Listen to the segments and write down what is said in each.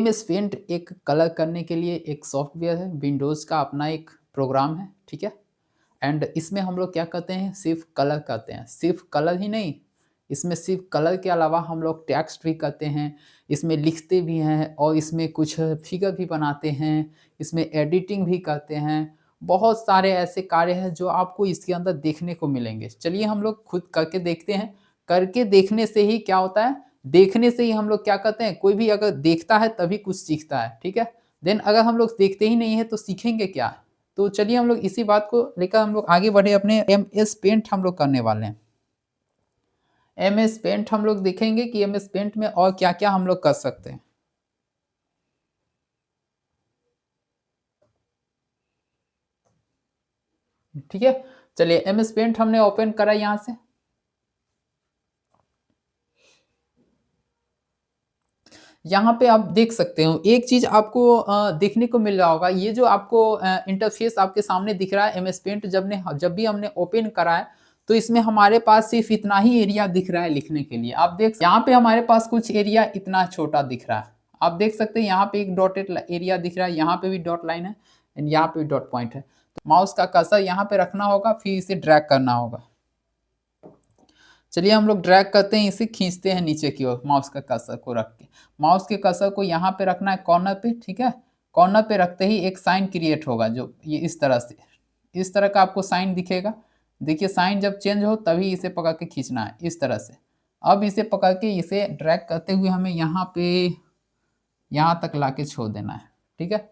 MS paint एक colour करने के लिए एक सॉफ्टवेयर है, विंडोज़ का अपना एक प्रोग्राम है, ठीक है? एंड इसमें हम लोग क्या करते हैं, सिर्फ़ कलर करते हैं। सिर्फ़ कलर ही नहीं, इसमें सिर्फ़ कलर के अलावा हम लोग टेक्स्ट भी करते हैं, इसमें लिखते भी हैं और इसमें कुछ फिगर भी बनाते हैं, इसमें एडिटिंग भी करते हैं। बहुत सारे ऐसे कार्य हैं जो आपको इसके अंदर देखने को मिलेंगे। चलिए हम लोग खुद करके देखते हैं। करके देखने से ही क्या होता है, देखने से ही हम लोग क्या करते हैं, कोई भी अगर देखता है तभी कुछ सीखता है, ठीक है? देन अगर हम लोग देखते ही नहीं हैं तो सीखेंगे क्या? तो चलिए हम लोग इसी बात को लेकर हम लोग आगे बढ़े, अपने एमएस पेंट हम लोग करने वाले हैं। एमएस पेंट हम लोग देखेंगे कि एमएस पेंट में और क्या-क्या हम लोग कर सकते हैं। ठीक है? चलिए एमएस पेंट हमने ओपन करा यहाँ से। यहाँ पे आप देख सकते हो, एक चीज़ आपको देखने को मिल रहा होगा, ये जो आपको इंटरफ़ेस आपके सामने दिख रहा है एमएस पेंट, जब भी हमने ओपन करा है, तो इसमें हमारे पास सिर्फ़ इतना ही एरिया दिख रहा है लिखने के लिए। आप देख यहाँ पे हमारे पास कुछ एरिया इतना छोटा दिख रहा है। आप देख सकते हैं यहाँ पे एक डॉटेड ल एरिया दिख रहा है, यहाँ पे भी डॉट लाइन है एंड यहाँ पे भी डॉट पॉइंट है। तो माउस का कर्सर यहाँ पे रखना होगा, फिर इसे ड्रैग करना होगा। चलिए हम लोग ड्रैग करते हैं, इसे खींचते हैं नीचे की ओर माउस का कर्सर को रख के। माउस के कर्सर को यहाँ पे रखना है कॉर्नर पे, ठीक है? कॉर्नर पे रखते ही एक साइन क्रिएट होगा, जो ये इस तरह से, इस तरह का आपको साइन दिखेगा। देखिए साइन जब चेंज हो तभी इसे पकड़ के खींचना है, इस तरह से। अब इसे पकड़ के इसे ड्रैग करते हुए हमें यहाँ पे, यहाँ तक लाके छोड़ देना है, ठीक है?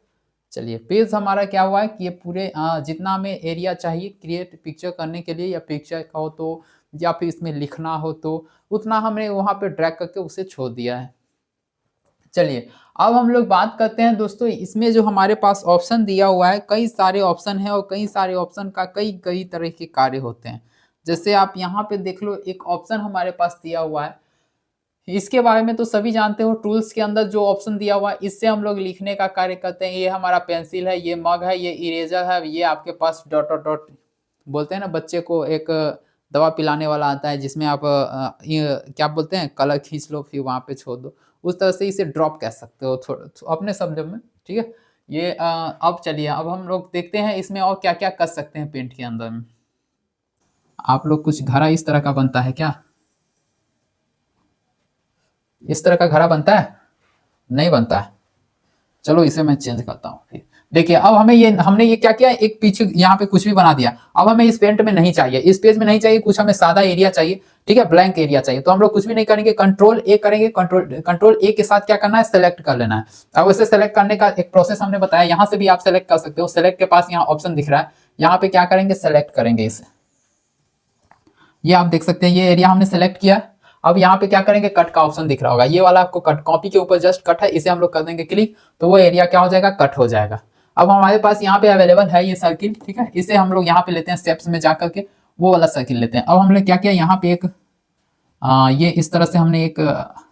चलिए पेज हमारा क्या हुआ है कि ये पूरे जितना हमें एरिया चाहिए क्रिएट पिक्चर करने के लिए, या पिक्चर का हो तो, या फिर इसमें लिखना हो तो, उतना हमने वहाँ पे ड्रैग करके उसे छोड़ दिया है। चलिए अब हम लोग बात करते हैं दोस्तों, इसमें जो हमारे पास ऑप्शन दिया हुआ है, कई सारे ऑप्शन है और कई सारे ऑप्शन का कई कई तरह के कार्य होते हैं। जैसे आप यहाँ पे देख लो, एक ऑप्शन हमारे पास दिया हुआ है, इसके बारे में तो सभी जानते हो, टूल्स के अंदर जो ऑप्शन दिया हुआ है इससे हम लोग लिखने का कार्य करते हैं। ये हमारा पेंसिल है, ये मग है, ये इरेजर है, ये आपके पास डॉट डॉट डॉट बोलते हैं ना, बच्चे को एक दवा पिलाने वाला आता है जिसमें आप ये क्या बोलते हैं, कलर खींच लो फिर वहाँ पे छोड़ दो, उस तरह से इसे ड्रॉप कह सकते हो अपने शब्दों में, ठीक है? ये अब चलिए अब हम लोग देखते हैं इसमें और क्या-क्या कर सकते हैं पेंट के अंदर में। आप लोग कुछ घड़ा इस तरह का बनता है क्या? इस तरह का घड़ा बनता है? नहीं बनता है। चलो इसे मैं चेंज करता हूँ फिर। देखिए अब हमें ये, हमने ये क्या किया, एक पीछे यहाँ पे कुछ भी बना दिया। अब हमें इस पेंट में नहीं चाहिए, इस पेज में नहीं चाहिए, कुछ हमें सादा एरिया चाहिए, ठीक है? ब्लैंक एरिया चाहिए। तो हम लोग कुछ भी नहीं करेंगे, कंट्रोल ए करेंगे, कंट्रोल ए के साथ क्या करना है, सेलेक्ट कर लेना है। अब इसे सेलेक्ट करने का एक प्रोसेस हमने बताया, यहाँ से भी आप सेलेक्ट कर सकते हो। सेलेक्ट के पास यहाँ ऑप्शन दिख रहा है, यहाँ पे क्या करेंगे, सेलेक्ट करेंगे इसे। ये आप देख सकते हैं ये एरिया हमने सेलेक्ट किया। अब यहाँ पे क्या करेंगे, कट का ऑप्शन दिख रहा होगा, ये वाला आपको कट, कॉपी के ऊपर जस्ट कट है, इसे हम लोग कर देंगे क्लिक, तो वो एरिया क्या हो जाएगा, कट हो जाएगा। अब हमारे पास यहाँ पे अवेलेबल है ये सर्किल, ठीक है? इसे हम लोग यहाँ पे लेते हैं, स्टेप्स में जाकर के वो वाला सर्किल लेते हैं। अब हमने क्या किया, यहाँ पे एक ये इस तरह से हमने एक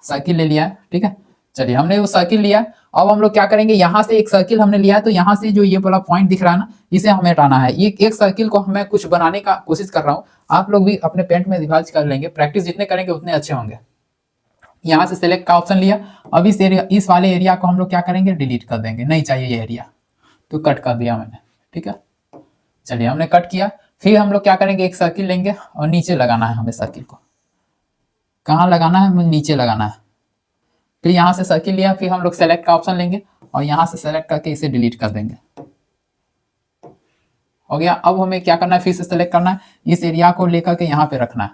सर्किल ले लिया है, ठीक है? चलिए हमने वो सर्किल लिया। अब हम लोग क्या करेंगे, यहाँ से एक सर्किल हमने लिया है, तो यहाँ से जो ये वाला पॉइंट दिख रहा है ना, इसे हमें हटाना है। ये एक सर्किल को मैं कुछ बनाने का कोशिश कर रहा हूँ, आप लोग भी अपने पेंट में रिवाइज कर लेंगे, प्रैक्टिस जितने करेंगे उतने अच्छे होंगे। यहाँ से सेलेक्ट का ऑप्शन लिया। अब इस एरिया, इस वाले एरिया को हम लोग क्या करेंगे, डिलीट कर देंगे, नहीं चाहिए ये एरिया, तो कट कर दिया मैंने, ठीक है? चलिए हमने कट किया। फिर हम लोग क्या करेंगे, एक सर्किल लेंगे और नीचे लगाना है हमें सर्किल को। कहाँ लगाना है, मुझे नीचे लगाना है। फिर यहाँ से सर्किल लिया, फिर हम लोग सेलेक्ट का ऑप्शन लेंगे और यहाँ से सेलेक्ट करके इसे डिलीट कर देंगे। हो गया। अब हमें क्या करना है, फिर से सेलेक्ट करना है, इस एरिया को लेकर के यहाँ पे रखना है।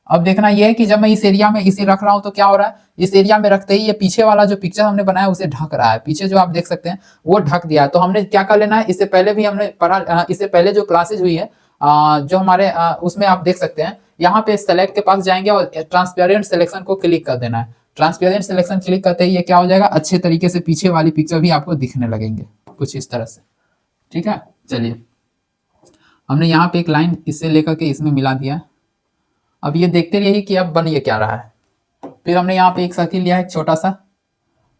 अब देखना यह है कि जब मैं इस एरिया में इसे रख रहा हूँ तो क्या हो रहा है, इस एरिया में रखते ही ये पीछे वाला जो पिक्चर हमने बनाया उसे ढक रहा है, पीछे जो आप देख सकते हैं वो ढक दिया है। तो हमने क्या कर लेना है, इससे पहले भी हमने पढ़ा, इससे पहले जो क्लासेज हुई है जो हमारे उसमें आप देख सकते हैं, यहाँ पे सेलेक्ट के पास जाएंगे और ट्रांसपेरेंट सिलेक्शन को क्लिक कर देना है। ट्रांसपेरेंट सिलेक्शन क्लिक करते ही ये क्या हो जाएगा, अच्छे तरीके से पीछे वाली पिक्चर भी आपको दिखने लगेंगे कुछ इस तरह से, ठीक है? चलिए हमने यहाँ पे एक लाइन इससे लेकर के इसमें मिला दिया। अब ये देखते रहिए कि अब बन ये क्या रहा है। फिर हमने यहाँ पे एक सर्किल लिया है छोटा सा।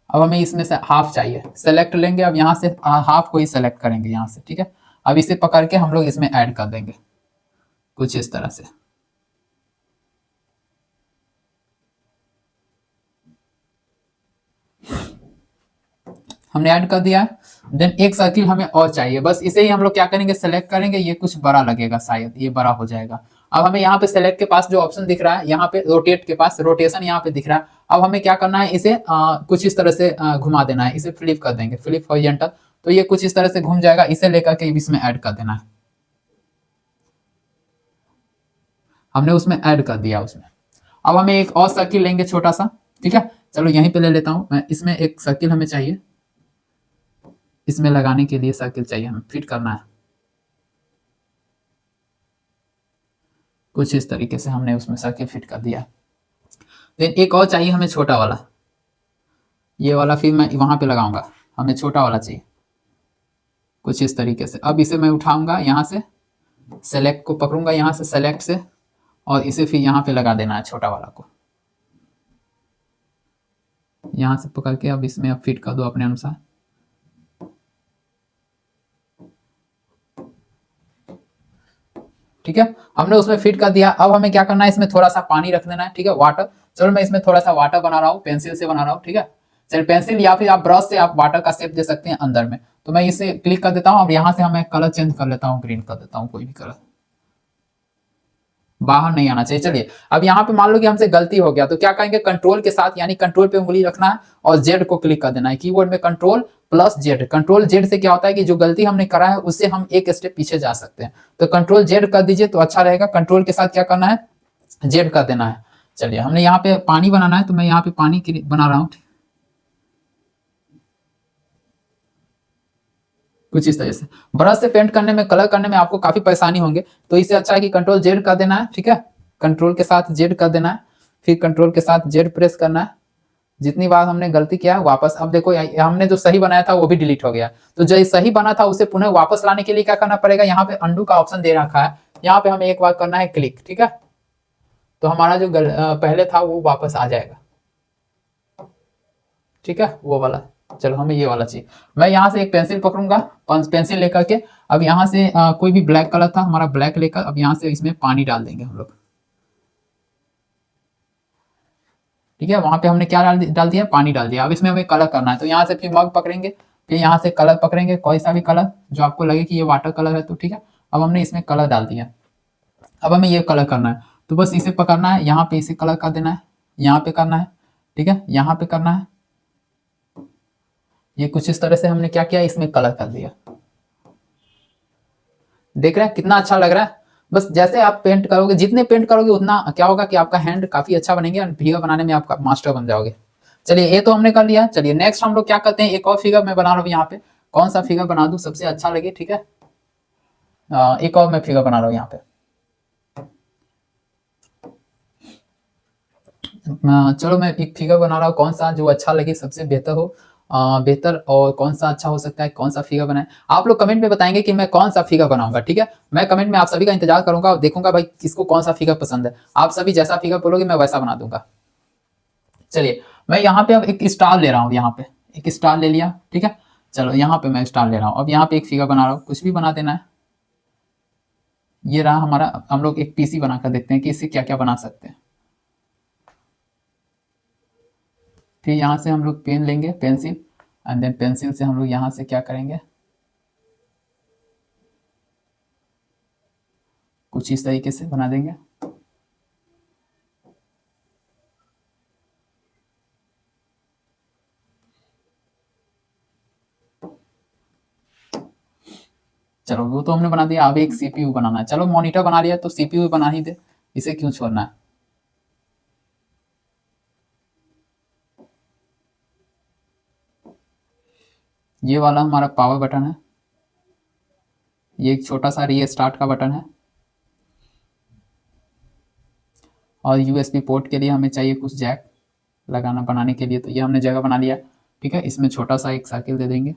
अब हमें इसमें से हाफ चाहिए, सेलेक्ट लेंगे, अब यहाँ से हाफ को ही सेलेक्ट करेंगे यहाँ से, ठीक है? अब इसे पकड़ के हम लोग इसमें ऐड कर देंगे कुछ इस तरह से। हमने ऐड कर दिया है। देन एक सर्किल हमें और चाहिए, बस इसे ही हम लोग क्या करेंगे, सेलेक्ट करेंगे। ये कुछ बड़ा लगेगा, शायद ये बड़ा हो जाएगा। अब हमें यहाँ पे सेलेक्ट के पास जो ऑप्शन दिख रहा है, यहाँ पे रोटेट के पास रोटेशन यहाँ पे दिख रहा है। अब हमें क्या करना है, इसे कुछ इस तरह से घुमा देना है, इसे फ्लिप कर देंगे, फ्लिप हॉरिजॉन्टल। तो ये कुछ इस तरह से घूम जाएगा, इसे लेकर के इसमें ऐड कर देना है। हमने उसमें ऐड कर दिया उसमें। अब हमें एक और सर्किल लेंगे छोटा सा, ठीक है। चलो यहीं पे ले लेता हूं मैं, इसमें एक सर्किल हमें चाहिए, इसमें लगाने के लिए सर्किल चाहिए, हमें फिट करना है कुछ इस तरीके से। हमने उसमें सर्किल फिट कर दिया। देन एक और चाहिए हमें छोटा वाला, ये वाला फिर मैं वहां पे लगाऊंगा, हमें छोटा वाला चाहिए कुछ इस तरीके से। अब इसे मैं उठाऊंगा यहाँ से, सेलेक्ट को पकड़ूंगा यहाँ से, सेलेक्ट से, और इसे फिर यहाँ पे लगा देना है छोटा वाला को, यहाँ से पकड़ के। अब इसमें अब फिट कर दो अपने अनुसार। ठीक है, हमने उसमें फिट कर दिया। अब हमें क्या करना है, इसमें थोड़ा सा पानी रख देना है, ठीक है, वाटर। चलो मैं इसमें थोड़ा सा वाटर बना रहा हूँ, पेंसिल से बना रहा हूँ, ठीक है। चल पेंसिल या फिर आप ब्रश से आप वाटर का शेप दे सकते हैं अंदर में। तो मैं इसे क्लिक कर देता हूँ, और यहाँ से हमें कलर चेंज कर लेता हूँ, ग्रीन कर देता हूँ, कोई भी कलर, बाहर नहीं आना चाहिए। चलिए अब यहाँ पे मान लो कि हमसे गलती हो गया, तो क्या करेंगे, कंट्रोल के साथ, यानी कंट्रोल पे उंगली रखना है और जेड को क्लिक कर देना है कीबोर्ड में, control plus Z. Control Z से क्या होता है कि जो गलती हमने करा है उससे हम एक स्टेप पीछे जा सकते हैं। तो कंट्रोल जेड कर दीजिए तो अच्छा रहेगा। कंट्रोल के साथ क्या करना है, जेड कर देना है। चलिए हमने यहाँ पे पानी बनाना है, तो मैं यहाँ पे पानी बना रहा हूँ कुछ इस तरह से। ब्रश से पेंट करने में, कलर करने में आपको काफी परेशानी होंगे, तो इससे अच्छा है कि कंट्रोल जेड कर देना है, ठीक है। कंट्रोल के साथ जेड कर देना है, फिर कंट्रोल के साथ जेड प्रेस करना है। जितनी बार हमने गलती किया है वापस, अब देखो हमने जो सही बनाया था वो भी डिलीट हो गया। तो जो सही बना था उसे पुनः वापस लाने के लिए क्या करना पड़ेगा, यहाँ पे अंडू का ऑप्शन दे रखा है, यहाँ पे हमें एक बार करना है क्लिक, ठीक है। तो हमारा जो पहले था वो वापस आ जाएगा, ठीक है, वो वाला। चलो हमें ये वाला चाहिए। मैं यहाँ से एक पेंसिल पकड़ूंगा, पेंसिल लेकर के, अब यहाँ से कोई भी ब्लैक कलर था हमारा, ब्लैक लेकर अब यहाँ से इसमें पानी डाल देंगे हम लोग, ठीक है। वहां पे हमने क्या डाल दिया, पानी डाल दिया। अब इसमें हमें कलर करना है, तो यहाँ से फिर मग पकड़ेंगे, फिर यहाँ से कलर पकड़ेंगे, कोई सा भी कलर जो आपको लगे कि ये वाटर कलर है, तो ठीक है। अब हमने इसमें कलर डाल दिया, अब हमें ये कलर करना है, तो बस इसे पकड़ना है, यहाँ पे इसे कलर कर देना है, यहाँ पे करना है, ठीक है, यहाँ पे करना है। ये कुछ इस तरह से हमने क्या किया, इसमें कलर कर दिया। देख रहे हैं कितना अच्छा लग रहा है। बस जैसे आप पेंट करोगे, जितने पेंट करोगे उतना क्या होगा कि आपका हैंड काफी अच्छा बनेंगे और फिगर बनाने में आपका मास्टर बन जाओगे। चलिए ये तो हमने कर लिया। चलिए नेक्स्ट हम लोग क्या करते हैं, एक और फिगर मैं बना रहा हूँ यहाँ पे। कौन सा फिगर बना दूं सबसे अच्छा लगे, ठीक है। एक और मैं फिगर बना रहा हूँ यहाँ पे। चलो मैं एक फिगर बना रहा हूँ, कौन सा जो अच्छा लगे, सबसे बेहतर हो, बेहतर, और कौन सा अच्छा हो सकता है, कौन सा फिगर बनाए। आप लोग कमेंट में बताएंगे कि मैं कौन सा फिगर बनाऊंगा, ठीक है। मैं कमेंट में आप सभी का इंतजार करूंगा और देखूंगा भाई किसको कौन सा फिगर पसंद है। आप सभी जैसा फिगर बोलोगे मैं वैसा बना दूंगा। चलिए मैं यहाँ पे अब एक स्टार ले रहा हूँ, यहाँ पे एक स्टार ले लिया, ठीक है। चलो यहाँ पे मैं स्टार ले रहा हूँ, अब यहाँ पे एक फिगर बना रहा हूँ, कुछ भी बना देना है। ये रहा हमारा। हम लोग एक पीसी बनाकर देखते हैं कि इससे क्या क्या बना सकते हैं। फिर यहाँ से हम लोग पेन लेंगे, पेंसिल, एंड देन पेंसिल से हम लोग यहाँ से क्या करेंगे, कुछ इस तरीके से बना देंगे। चलो वो तो हमने बना दिया, अब एक सीपीयू बनाना है। चलो मॉनिटर बना लिया तो सीपीयू बना ही दे, इसे क्यों छोड़ना है। ये वाला हमारा पावर बटन है, ये एक छोटा सा रीस्टार्ट का बटन है, और यूएसबी पोर्ट के लिए हमें चाहिए कुछ जैक लगाना बनाने के लिए, तो ये हमने जगह बना लिया, ठीक है। इसमें छोटा सा एक सर्किल दे देंगे।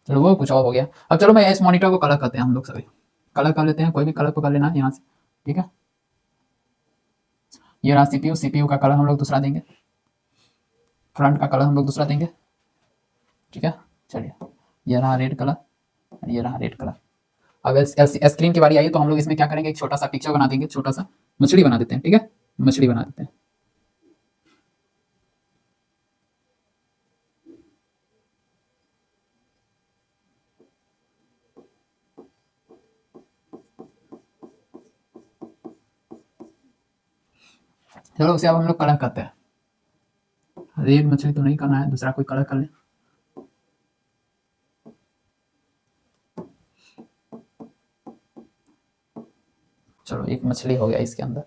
चलो वो कुछ और हो गया। अब चलो मैं इस मॉनिटर को कलर करते हैं हम लोग सभी, कलर कर लेते हैं, कोई भी कलर को कर लेना है यहाँ से, ठीक है। ये रहा सीपीयू, सीपीयू का कलर हम लोग दूसरा देंगे, फ्रंट का कलर हम लोग दूसरा देंगे, ठीक है। चलिए ये रहा रेड कलर, ये रहा रेड कलर। अब स्क्रीन की बारी आई तो हम लोग इसमें क्या करेंगे, एक छोटा सा पिक्चर बना देंगे, छोटा सा मछली बना देते हैं, ठीक है, मछली बना देते हैं। चलो उसे अब हम लोग कलर करते हैं। रेड मछली तो नहीं करना है, दूसरा कोई कलर कर ले। चलो एक मछली हो गया, इसके अंदर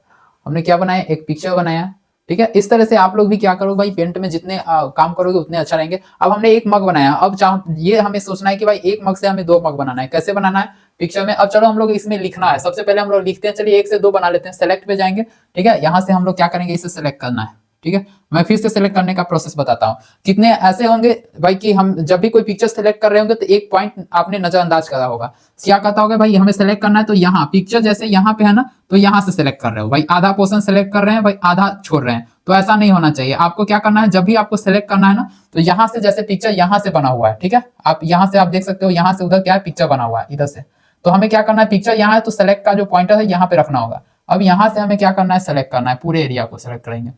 हमने क्या बनाया, एक पिक्चर बनाया, ठीक है। इस तरह से आप लोग भी क्या करो भाई, पेंट में जितने काम करोगे उतने अच्छा रहेंगे। अब हमने एक मग बनाया, अब चाहो ये हमें सोचना है कि भाई एक मग से हमें 2 मग बनाना है, कैसे बनाना है पिक्चर में। अब चलो हम लोग इसमें लिखना है, सबसे पहले हम लोग लिखते हैं, चलिए 1 से 2 बना लेते हैं, सेलेक्ट पे जाएंगे, ठीक है। यहाँ से हम लोग क्या करेंगे, इसे सेलेक्ट करना है, ठीक है। मैं फिर से सेलेक्ट करने का प्रोसेस बताता हूँ। कितने ऐसे होंगे भाई कि हम जब भी कोई पिक्चर सेलेक्ट कर रहे होंगे तो एक पॉइंट आपने नजरअंदाज करा होगा, क्या कहता होगा भाई हमें सेलेक्ट करना है तो यहाँ पिक्चर जैसे यहाँ पे है ना, तो यहाँ से सेलेक्ट कर रहे हो भाई, आधा पोर्शन सेलेक्ट कर रहे हैं भाई, आधा छोड़ रहे हैं, तो ऐसा नहीं होना चाहिए। आपको क्या करना है, जब भी आपको सेलेक्ट करना है ना, तो यहाँ से जैसे पिक्चर यहाँ से बना हुआ है, ठीक है, आप यहाँ से आप देख सकते हो, यहाँ से उधर क्या है पिक्चर बना हुआ है इधर से, तो हमें क्या करना है, पिक्चर यहाँ है तो सेलेक्ट का जो पॉइंटर है यहाँ पे रखना होगा। अब यहाँ से हमें क्या करना है, सेलेक्ट करना है, पूरे एरिया को सेलेक्ट करेंगे।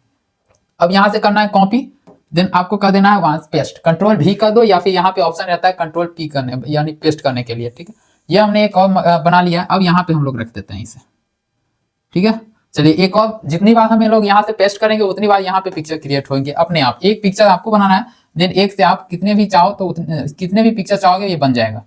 अब यहाँ से करना है कॉपी, देन आपको कर देना है वहां पेस्ट, कंट्रोल भी कर दो या फिर यहाँ पे ऑप्शन रहता है कंट्रोल पी करने यानी पेस्ट करने के लिए, ठीक है। ये हमने एक और बना लिया। अब यहाँ पे हम लोग रख देते हैं इसे, ठीक है। चलिए एक और, जितनी बार हमें लोग यहाँ से पेस्ट करेंगे उतनी बार यहाँ पे पिक्चर क्रिएट होंगे अपने आप। एक पिक्चर आपको बनाना है, देन एक से आप कितने भी चाहो तो कितने भी पिक्चर चाहोगे ये बन जाएगा।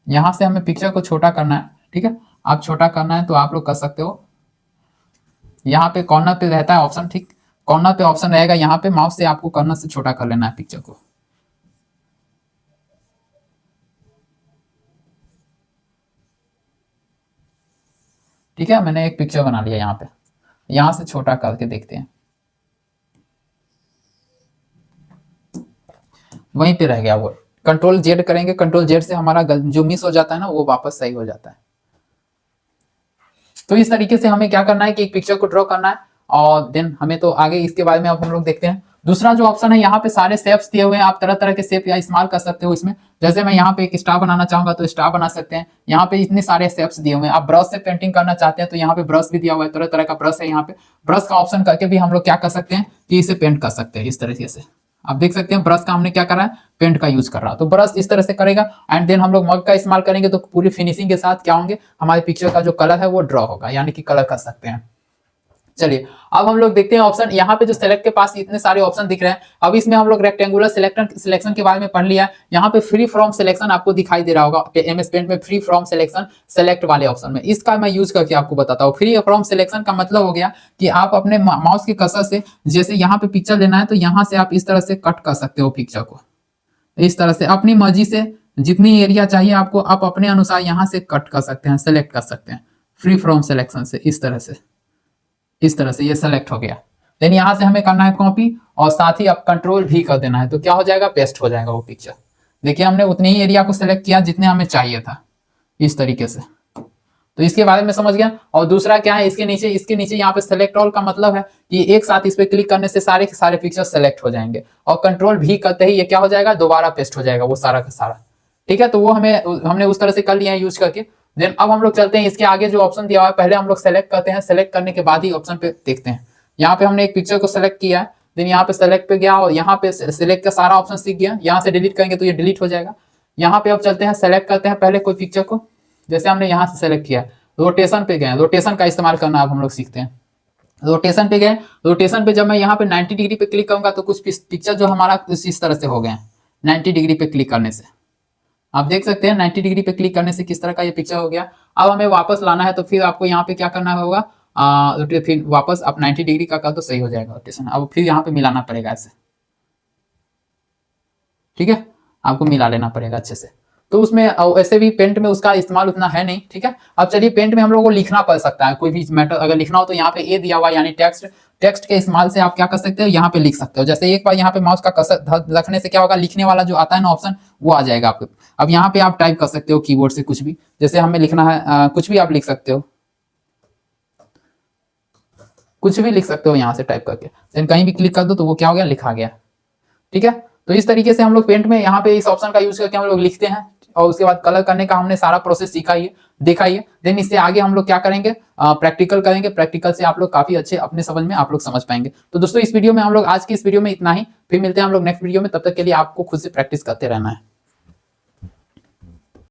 यहाँ से हमें पिक्चर को छोटा करना है, ठीक है। आप छोटा करना है तो आप लोग कर सकते हो, यहाँ पे कॉर्नर पे रहता है ऑप्शन, ठीक, कॉर्नर पे ऑप्शन रहेगा, यहाँ पे माउस से आपको कॉर्नर से छोटा कर लेना है पिक्चर को। ठीक है, मैंने एक पिक्चर बना लिया यहाँ पे, यहाँ से छोटा करके देखते हैं, वहीं पे रह गया वो। कंट्रोल जेड करेंगे, कंट्रोल जेड से हमारा जो मिस हो जाता है ना वो वापस सही हो जाता है। तो इस तरीके से हमें क्या करना है कि एक पिक्चर को ड्रॉ करना है, और देन हमें तो आगे इसके बारे में अब हम लोग देखते हैं। दूसरा जो ऑप्शन है, यहाँ पे सारे शेप्स दिए हुए हैं, आप तरह तरह के शेप या इस्तेमाल कर सकते हो इसमें। जैसे मैं यहाँ पे एक स्टार बनाना चाहूंगा तो स्टार बना सकते हैं, यहाँ पे इतने सारे शेप्स दिए हुए हैं। आप ब्रश से पेंटिंग करना चाहते हैं तो यहाँ पे ब्रश भी दिया हुआ है, तरह तरह का ब्रश है, यहाँ पे ब्रश का ऑप्शन करके भी हम लोग क्या कर सकते हैं कि इसे पेंट कर सकते हैं इस तरीके से। आप देख सकते हैं ब्रश का हमने क्या करा है, पेंट का यूज कर रहा है, तो ब्रश इस तरह से करेगा। एंड देन हम लोग मग का इस्तेमाल करेंगे तो पूरी फिनिशिंग के साथ क्या होंगे, हमारे पिक्चर का जो कलर है वो ड्रॉ होगा, यानी कि कलर कर सकते हैं। चलिए अब हम लोग देखते हैं ऑप्शन, यहाँ पे जो सेलेक्ट के पास इतने सारे ऑप्शन दिख रहे हैं। अब इसमें हम लोग रेक्टेंगुलर सिलेक्शन के बारे में पढ़ लिया। यहाँ पे फ्री फ्रॉम सिलेक्शन आपको दिखाई दे रहा होगा एमएस पेंट में, फ्री फ्रॉम सिलेक्शन सेलेक्ट वाले ऑप्शन में, इसका मैं यूज करके आपको बताता हूँ। फ्री फ्रॉम सिलेक्शन का मतलब हो गया कि आप अपने माउस के कर्सर से, जैसे यहाँ पे पिक्चर लेना है तो यहाँ से आप इस तरह से कट कर सकते हो पिक्चर को, इस तरह से अपनी मर्जी से जितनी एरिया चाहिए आपको, आप अपने अनुसार यहाँ से कट कर सकते हैं, सेलेक्ट कर सकते हैं फ्री फ्रॉम सिलेक्शन से। इस तरह से, इस तरह से ये सेलेक्ट हो गया। देन यहाँ से हमें करना है कॉपी, और साथ ही आप कंट्रोल भी कर देना है, तो क्या हो जाएगा, पेस्ट हो जाएगा वो पिक्चर। देखिए हमने उतने ही एरिया को सिलेक्ट किया जितने हमें चाहिए था, इस तरीके से। तो इसके बारे में समझ गया। और दूसरा क्या है, इसके नीचे यहाँ पे सेलेक्ट ऑल का मतलब है कि एक साथ इस पे क्लिक करने से सारे के सारे पिक्चर सेलेक्ट हो जाएंगे, और कंट्रोल भी करते ही ये क्या हो जाएगा, दोबारा पेस्ट हो जाएगा वो सारा का सारा। ठीक है, तो वो हमने उस तरह से कर लिया है यूज करके। देन अब हम लोग चलते हैं इसके आगे जो ऑप्शन दिया हुआ है, पहले हम लोग सेलेक्ट करते हैं, सेलेक्ट करने के बाद ही ऑप्शन पे देखते हैं। यहाँ पे हमने एक पिक्चर को सेलेक्ट किया है, देन यहाँ पे सेलेक्ट पे गया और यहाँ पे सेलेक्ट का सारा ऑप्शन सीख गया। यहाँ से डिलीट करेंगे तो ये डिलीट हो जाएगा। यहाँ पे अब चलते हैं, सेलेक्ट करते हैं पहले कोई पिक्चर को, जैसे हमने यहाँ से सेलेक्ट किया, रोटेशन पे गए, रोटेशन का इस्तेमाल करना अब हम लोग सीखते हैं। रोटेशन पे गए, रोटेशन पे जब मैं यहाँ पे 90 डिग्री पे क्लिक करूंगा तो कुछ पिक्चर जो हमारा इस तरह से हो गए 90 डिग्री पे क्लिक करने से। आप देख सकते हैं 90 डिग्री पे क्लिक करने से किस तरह का ये पिक्चर हो गया। अब हमें वापस लाना है तो फिर आपको यहाँ पे क्या करना होगा, फिर वापस आप 90 डिग्री का कर दो, सही हो जाएगा रोटेशन। अब फिर यहाँ पे मिलाना पड़ेगा ऐसे, ठीक है, आपको मिला लेना पड़ेगा अच्छे से। तो उसमें ऐसे भी पेंट में उसका इस्तेमाल उतना है नहीं, ठीक है। अब चलिए पेंट में हम लोग को लिखना पड़ सकता है, कोई भी मैटर अगर लिखना हो तो यहाँ पे ए दिया हुआ यानी टेक्स्ट, टेक्स्ट के इस्तेमाल से आप क्या कर सकते हो, यहाँ पे लिख सकते हो। जैसे एक बार यहाँ पे माउस का कर्सर रखने से क्या होगा, लिखने वाला जो आता है ना ऑप्शन, वो आ जाएगा आपको। अब यहाँ पे आप टाइप कर सकते हो कीबोर्ड से कुछ भी, जैसे हमें लिखना है कुछ भी आप लिख सकते हो, कुछ भी लिख सकते हो यहाँ से टाइप करके, देन कहीं भी क्लिक कर दो तो वो क्या हो गया, लिखा गया, ठीक है। तो इस तरीके से हम लोग पेंट में यहाँ पे इस ऑप्शन का यूज करके हम लोग लिखते हैं, और उसके बाद कलर करने का हमने सारा प्रोसेस सीखा ही है, देखा ही है। देन इससे आगे हम लोग क्या करेंगे, प्रैक्टिकल करेंगे, प्रैक्टिकल से आप लोग काफी अच्छे अपने समझ में आप लोग समझ पाएंगे। तो दोस्तों इस वीडियो में हम लोग आज की इस वीडियो में इतना ही, फिर मिलते हैं हम लोग नेक्स्ट वीडियो में, तब तक के लिए आपको खुद से प्रैक्टिस करते रहना है।